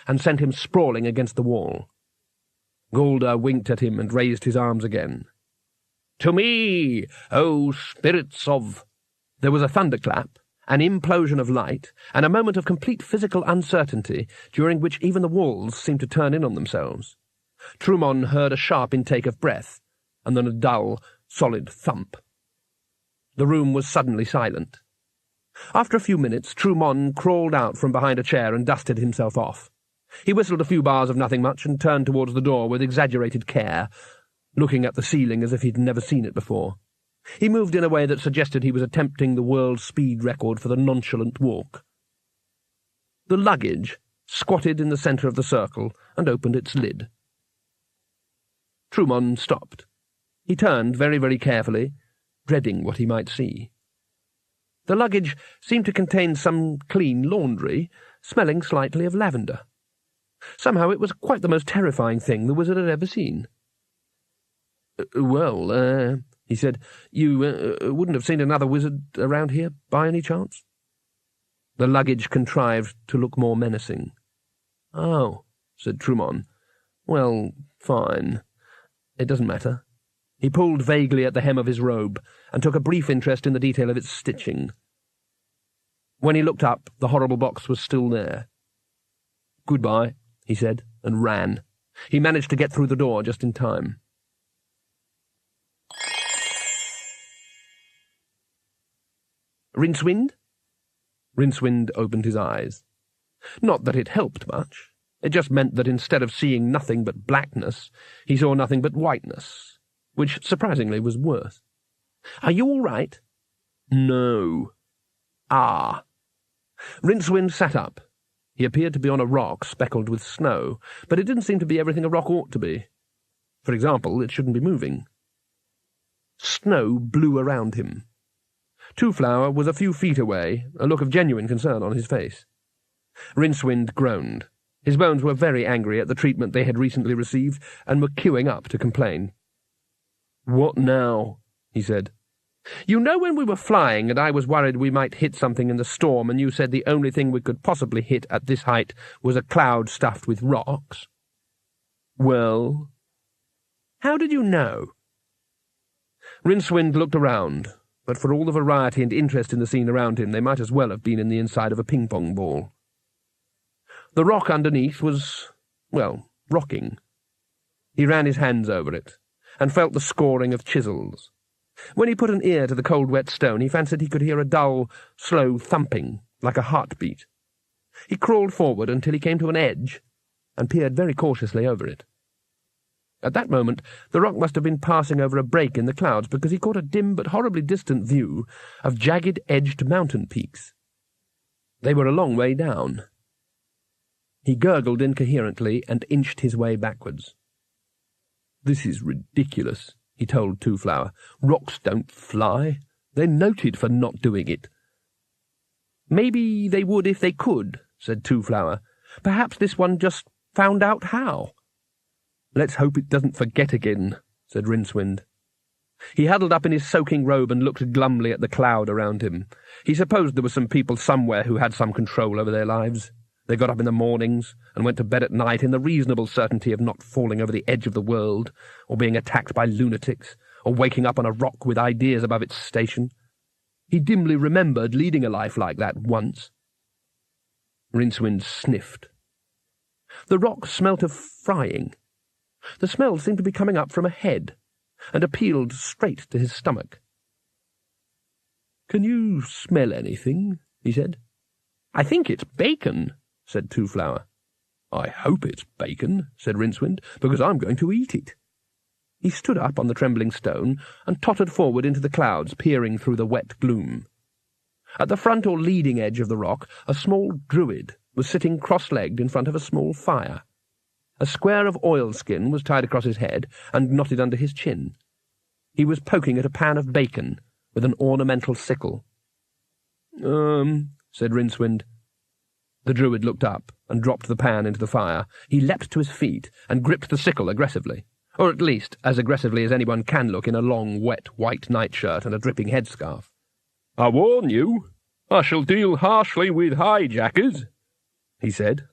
and sent him sprawling against the wall. Galder winked at him and raised his arms again. "To me, O spirits of—" There was a thunderclap, an implosion of light, and a moment of complete physical uncertainty, during which even the walls seemed to turn in on themselves. Trumon heard a sharp intake of breath, and then a dull, solid thump. The room was suddenly silent. After a few minutes, Trumon crawled out from behind a chair and dusted himself off. He whistled a few bars of nothing much and turned towards the door with exaggerated care, looking at the ceiling as if he'd never seen it before. He moved in a way that suggested he was attempting the world speed record for the nonchalant walk. The luggage squatted in the centre of the circle and opened its lid. Trumon stopped. He turned very, very carefully, dreading what he might see. The luggage seemed to contain some clean laundry, smelling slightly of lavender. Somehow it was quite the most terrifying thing the wizard had ever seen. "Well, he said, you wouldn't have seen another wizard around here, by any chance?" The luggage contrived to look more menacing. "Oh," said Trumon. "Well, fine. It doesn't matter." He pulled vaguely at the hem of his robe, and took a brief interest in the detail of its stitching. When he looked up, the horrible box was still there. "Goodbye," he said, and ran. He managed to get through the door just in time. "Rincewind?" Rincewind opened his eyes. Not that it helped much. It just meant that instead of seeing nothing but blackness, he saw nothing but whiteness, which surprisingly was worse. "Are you all right?" "No." "Ah." Rincewind sat up. He appeared to be on a rock speckled with snow, but it didn't seem to be everything a rock ought to be. For example, it shouldn't be moving. Snow blew around him. Twoflower was a few feet away, a look of genuine concern on his face. Rincewind groaned. His bones were very angry at the treatment they had recently received, and were queuing up to complain. "What now?" he said. "You know when we were flying and I was worried we might hit something in the storm and you said the only thing we could possibly hit at this height was a cloud stuffed with rocks?" "Well?" "How did you know?" Rincewind looked around, but for all the variety and interest in the scene around him, they might as well have been in the inside of a ping-pong ball. The rock underneath was, well, rocking. He ran his hands over it, and felt the scoring of chisels. When he put an ear to the cold wet stone, he fancied he could hear a dull, slow thumping, like a heartbeat. He crawled forward until he came to an edge, and peered very cautiously over it. At that moment, the rock must have been passing over a break in the clouds, because he caught a dim but horribly distant view of jagged-edged mountain peaks. They were a long way down. He gurgled incoherently and inched his way backwards. "This is ridiculous," he told Twoflower. "Rocks don't fly. They're noted for not doing it." "Maybe they would if they could," said Twoflower. "Perhaps this one just found out how." "Let's hope it doesn't forget again," said Rincewind. He huddled up in his soaking robe and looked glumly at the cloud around him. He supposed there were some people somewhere who had some control over their lives. They got up in the mornings and went to bed at night in the reasonable certainty of not falling over the edge of the world, or being attacked by lunatics, or waking up on a rock with ideas above its station. He dimly remembered leading a life like that once. Rincewind sniffed. The rock smelt of frying. The smell seemed to be coming up from a head, and appealed straight to his stomach. "Can you smell anything?" he said. "I think it's bacon," said Twoflower. "I hope it's bacon," said Rincewind, "because I'm going to eat it." He stood up on the trembling stone and tottered forward into the clouds, peering through the wet gloom. At the front or leading edge of the rock, a small druid was sitting cross-legged in front of a small fire. A square of oilskin was tied across his head and knotted under his chin. He was poking at a pan of bacon with an ornamental sickle. Said Rincewind. The druid looked up and dropped the pan into the fire. He leapt to his feet and gripped the sickle aggressively, or at least as aggressively as anyone can look in a long, wet, white nightshirt and a dripping headscarf. "I warn you, I shall deal harshly with hijackers," he said,